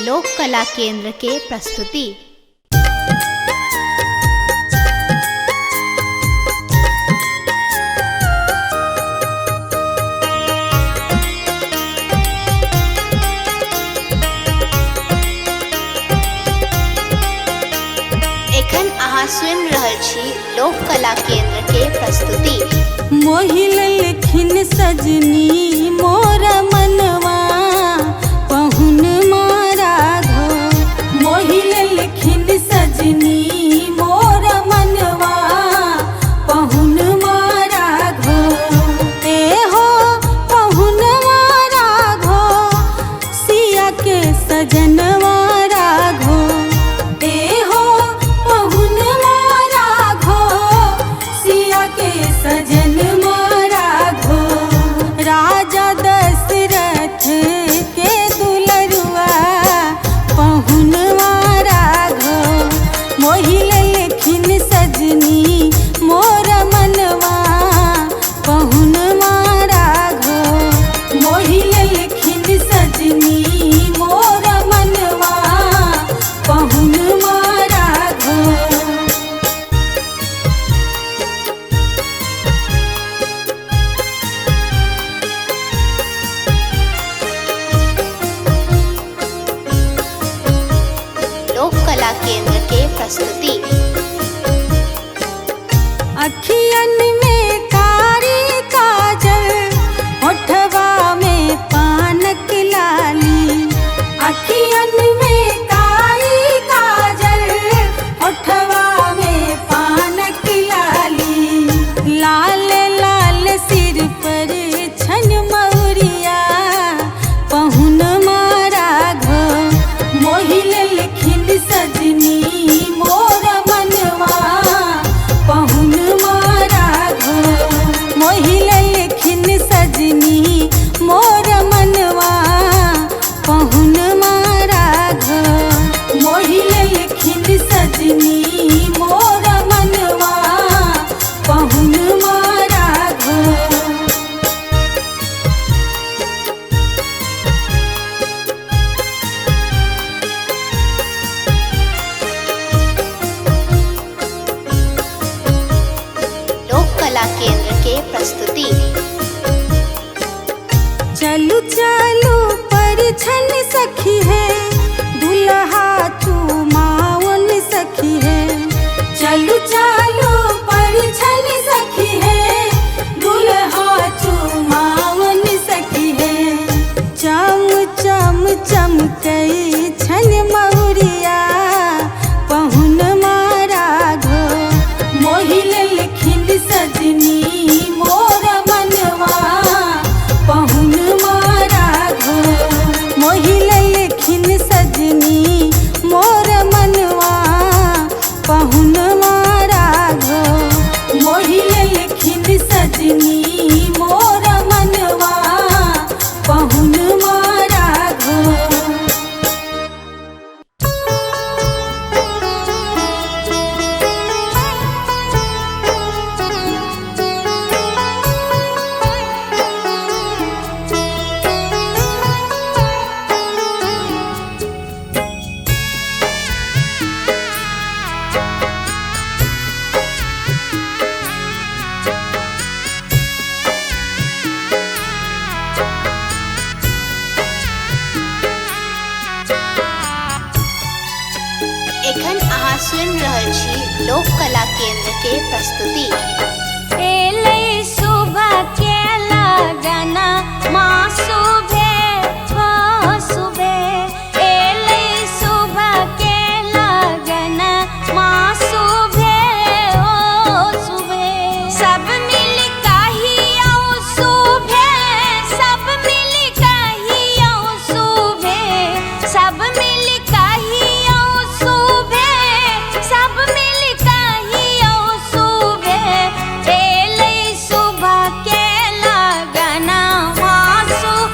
लोक कला केंद्र के प्रस्तुति। एखन अहाँ सुनि रहल छी लोक कला केंद्र के प्रस्तुति। मोहिल लेखिन सजनी मोर मनवा पहुन मारा घो। मोहिल लेखिन सजनी मोर मनवा पहुन मारा घो। ते हो पहुन मारा घो सिया के सजनवा राघो। ते हो पहुन मारा घो सिया के सजन राजा दशरथ के दुलरुआ पहुन राघो। मोहिल लेखिन सजनी मोर मनवा पहुन राघो। मोहिल लेखिन सजनी मोर मनवा पहुन राघो। लोक कला केंद्र के प्रस्तुति। अखियन में कारी काजल होठवा में पानक लाली। अखियन में कारी काजल होठवा में पानक लाली। लाल लाल सिर पर छन मौरिया पहुन राघो। मोहिल लेखिन सजनी मोर मनवा पहुन राघो। मोहिल लेखिन सजनी मोर मनवा पहुन राघो। मोहिल लेखिन सजनी मोर मनवा पहुन राघो। कला केंद्र के प्रस्तुति। चलू चलू परिछन सखी है दुल्हा चुमावन सखी है। चलू चलू परिछन सखी है दुल्हा चुमावन सखी है। चम चम चमकई छन मौरिया पहुन राघो। मोहिल लेखिन सजनी मोर मनवा पहुन राघो। मोहिल लेखिन सजनी मोर मनवा पहुन राघो। मोहिल लेखिन सजनी मोर मनवा पहुन राघो। एखन अहाँ सुनि रहल छी लोक कला केंद्र के प्रस्तुति। एलै सुबह के लगना माँ सुबह हो सुबह। एलै सुबह के लगना माँ सुबह हो सुबह। सब मिल कहियो सुबह सब मिल कहियो सुबह। सब मिल कहियो सुबह सब मिल कहियो सुबह। एलै सुबह के लगना माँ सुबह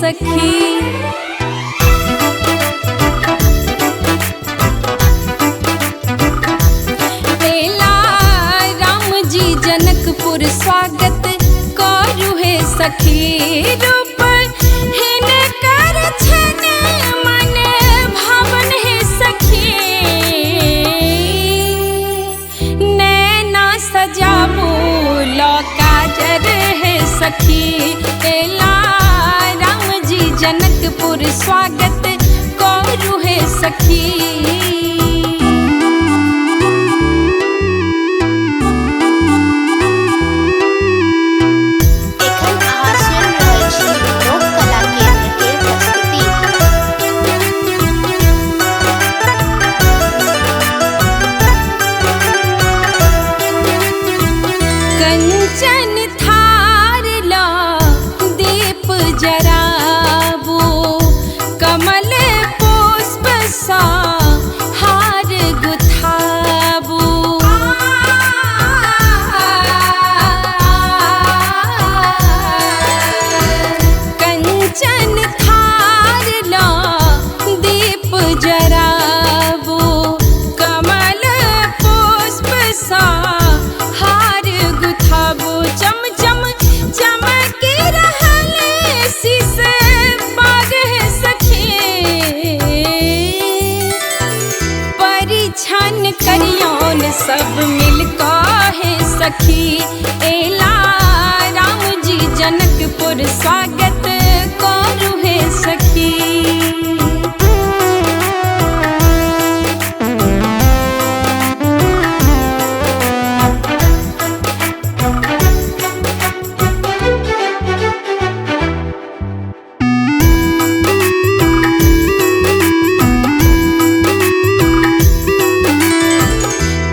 सखी। बेला राम जी जनकपुर स्वागत करू हे सखी। रूप हिन कर छन मन भावन हे सखी। नैना सजाबू लो काजर हे सखी। बेला राम जी जनकपुर स्वागत करू हे सखी। एखन अहाँ सुनि रहल छी लोक कला केंद्र के प्रस्तुति। कंचन थार ला दीप जराबू। कमल पुष्प सा हार गुथाबू। कंचन थार ला दीप जराबू। कमल पुष्प सा हार गुथाबू। चम चम चमक रहल शीश बाग है सखी। परिछन करियौन सब मिलका है सखी। एला राम जी जनकपुर स्वागत करू है सखी।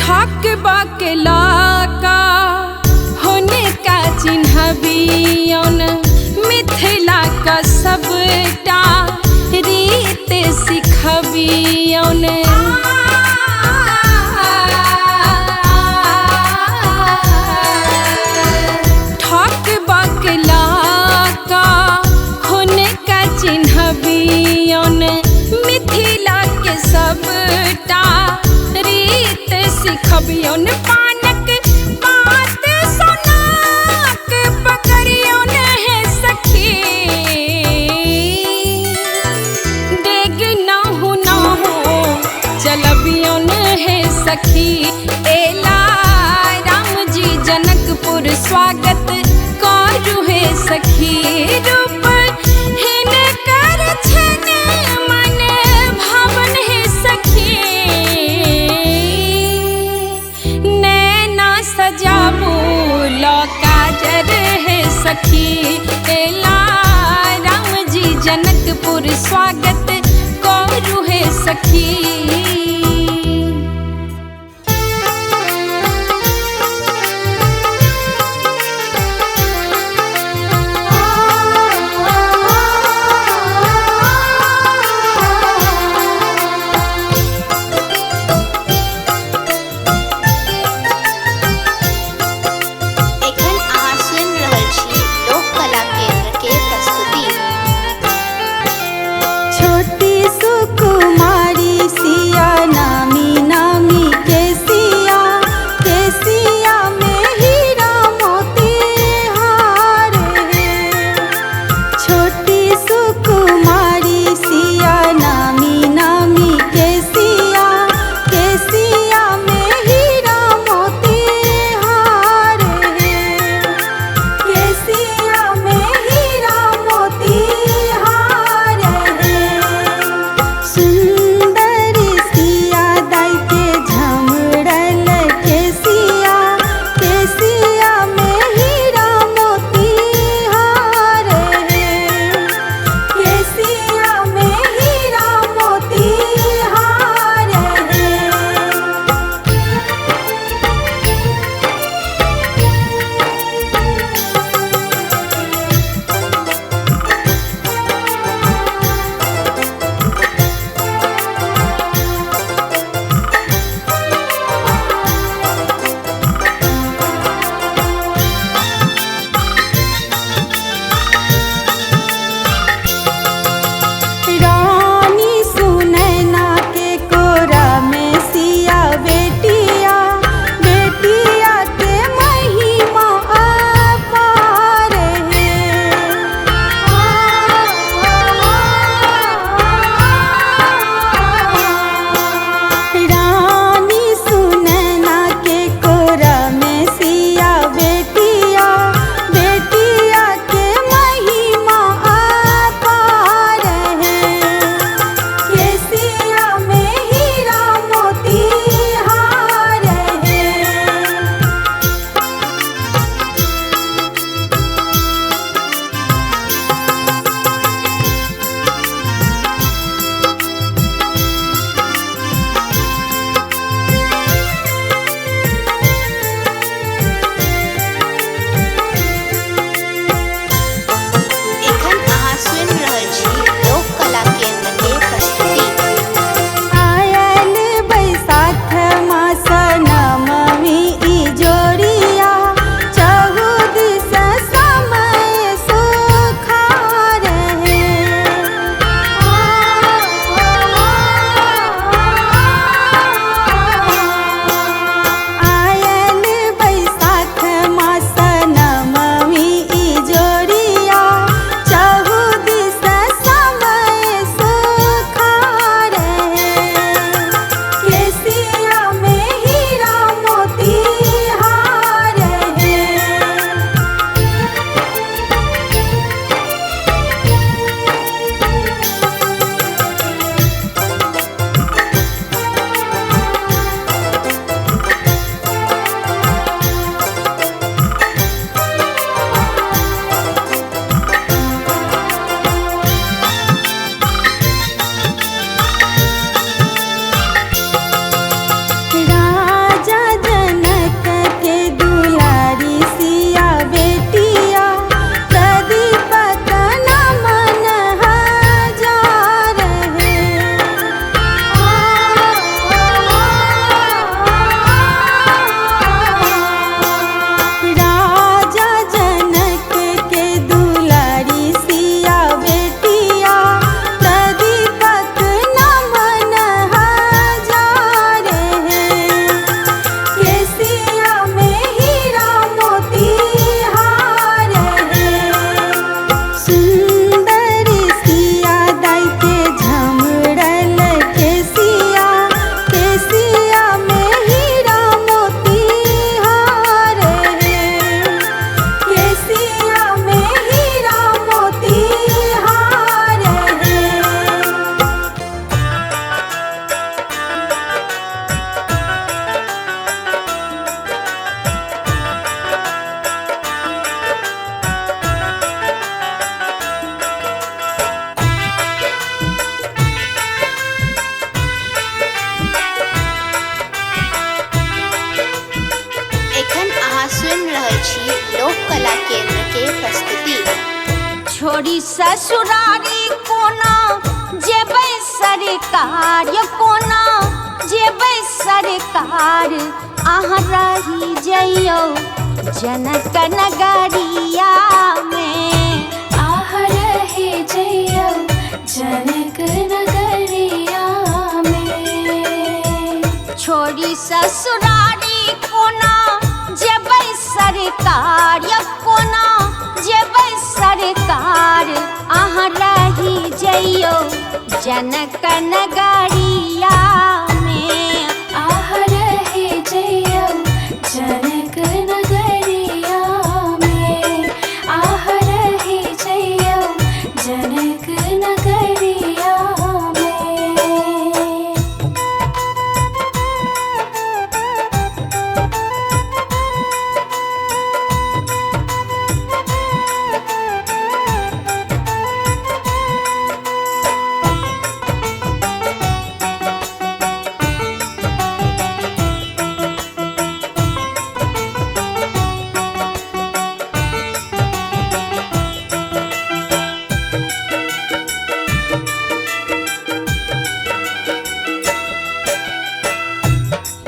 ठक बकला का होने का चिन्हबियौन। मिथिला का सबटा रीत सिखबियौन। ठक बकला का होने का चिन्हबियौन। मिथिला के सबटा रीत सिखबियौन। पानक पात सोनाक पकड़ियौन हे सखी। डेग नाहु चलबियौन हे सखी। एला राम जी जनकपुर स्वागत करू हे सखी। रूप हिन कर छन मन भावन हे सखी। नैना सजाबू लो काजर हे सखी। एला राम जी जनकपुर स्वागत करू हे सखी। एखन अहाँ सुनि रहल छी लोक कला केंद्र के प्रस्तुति। छोटी सुकुमारी सिया नामी नामी केसिया। केसिया में हीरा मोती हार है। छोटी सुकुमारी सिया नामी नामी केसिया। केसिया में हीरा मोती हार है। केसिया में हीरा मोती हार है। सुंदर सिया दाई के झमड़ल केसिया। केसिया में हीरा मोती हार है। केसिया में हीरा मोती हार है। रहल छी लोक कला केंद्र के प्रस्तुति। छोड़ी ससुरारी कोना जेबै सरकार, कोना जेबै सरकार, अहाँ रही जइयो जनक नगरिया में, आह रहे जइयो जनक नगरिया में। छोड़ी ससुरारी कोना जेबै सरकार, कोना जेबै सरकार, अहाँ रही जइयो जनक नगरिया में, आह रहे जइयो जनक नगरिया में, आह रहे जइयो जनक नगरिया में।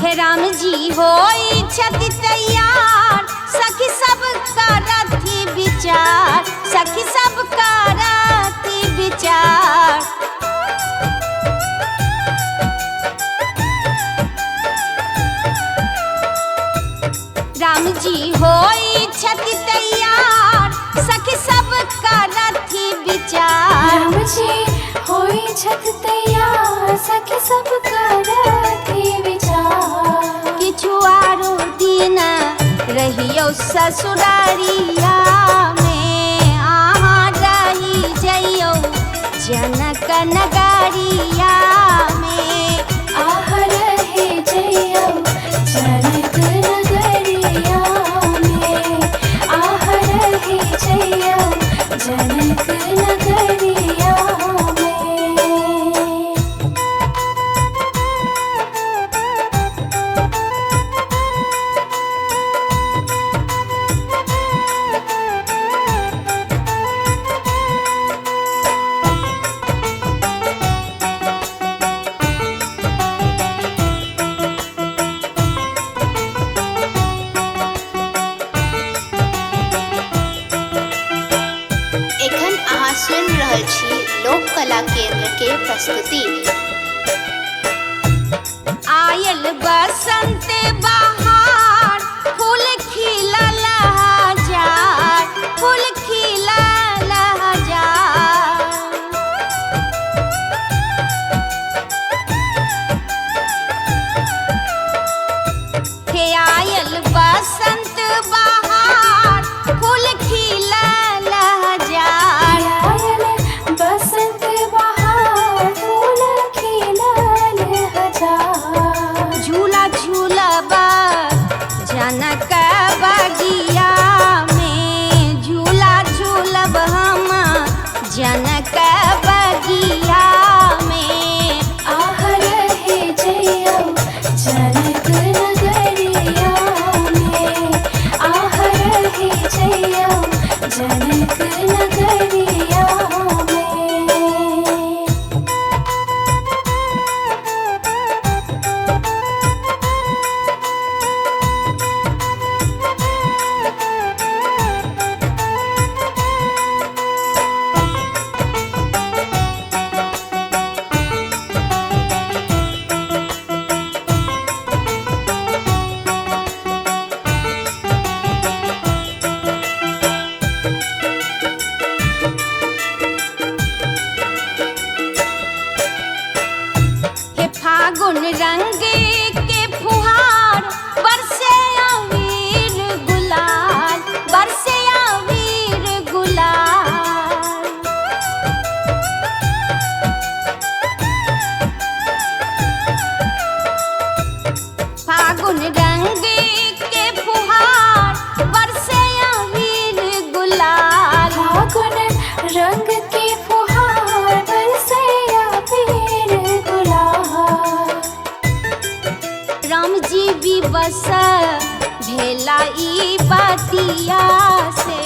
हे राम जी होई छति तैयार, सखी सब करती विचार, सखी सब करती विचार। राम जी होई छति तैयार, सखी सब करती विचार। राम जी होई छत तैयार, सखी सब करती विचार। किछु आरो दिन रहियो ससुरारिया में, अहाँ रही जइयो जनक नगरिया में, आह रहे जइयो जनक नगरिया में, आह रहे जइयो जनक नगरिया में। एखन अहाँ सुनि रहल छी लोक कला केंद्र के प्रस्तुति। आयल बसंत बहार, फूल खिलल हजार, फूल खिलल हजार। हे आयल बसंत बहार, फूल खिलल हजार। आयल बसंत बहार, फूल खिलल हजार। झूला झूलब जनक बगिया में, झूला झूलब हम जनक बगिया में, आह रहे जइयो जनक नगरिया में, आह रहे जइयो जनक नगरिया में। हे फागुन रंग के फुहार, बरसे अबीर गुलाल, बरसे अबीर गुलाल। फागुन रंग के फुहार, बरसे अबीर गुलाल। फागुन रंग के फुहार, बरसे अबीर गुलाल। राम जी भी बस कहेला ई बतिया से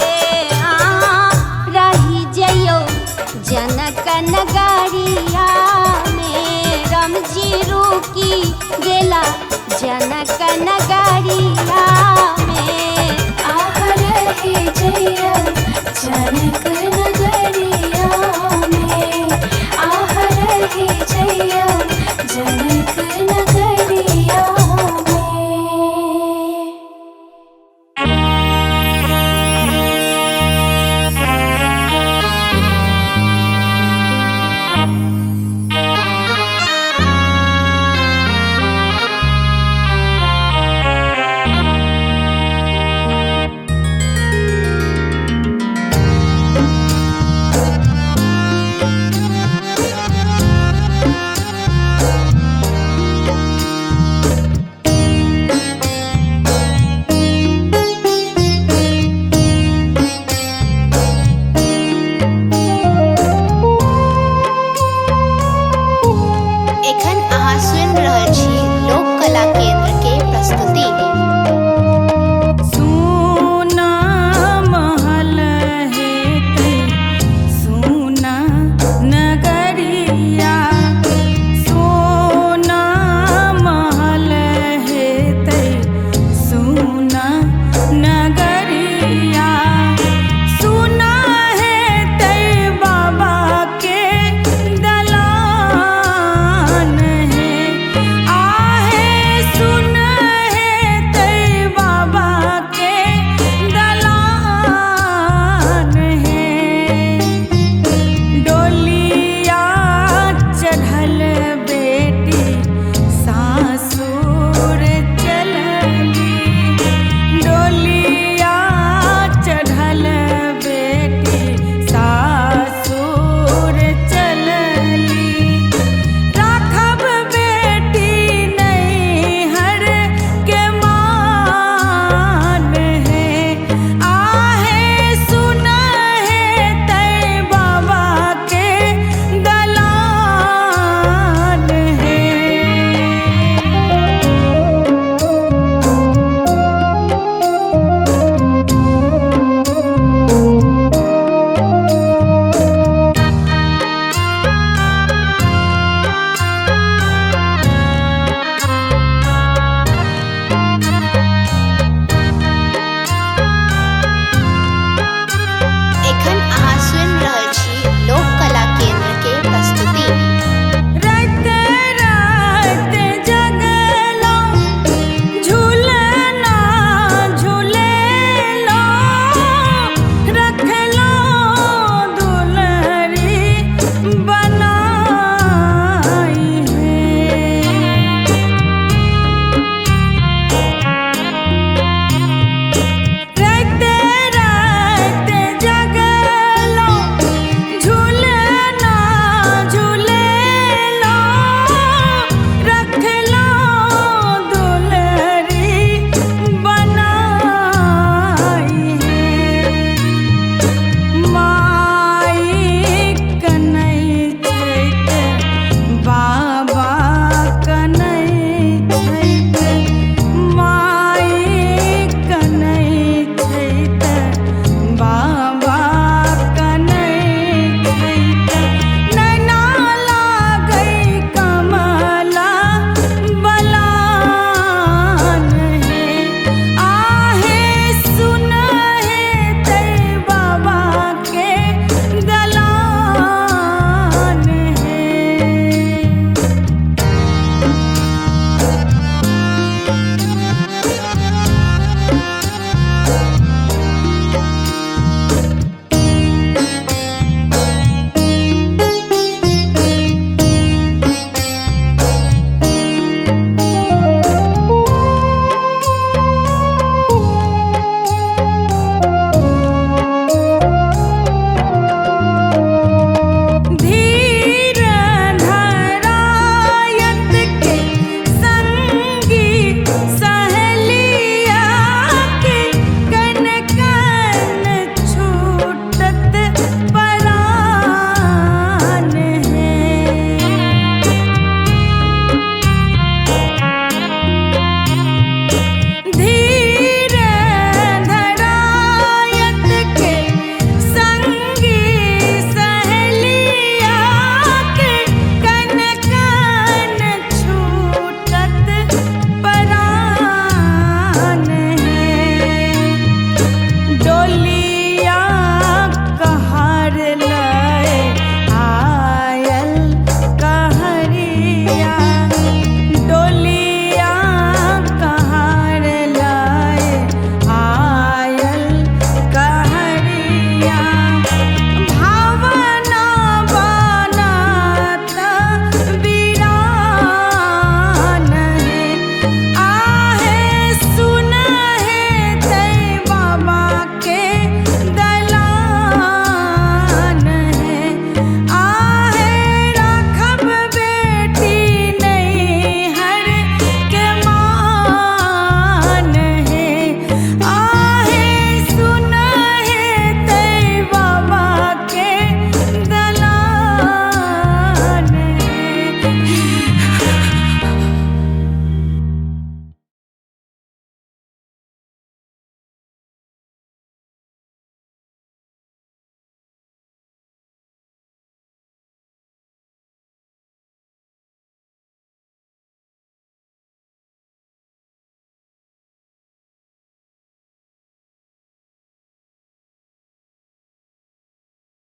रही जइयो जनक नगरिया में रमजी रुकी गेला जनक नगरिया में आह रहे जइया जनक नगरिया में आह रहे जइया जनक नगरिया में। एखन अहाँ सुनि रहल छी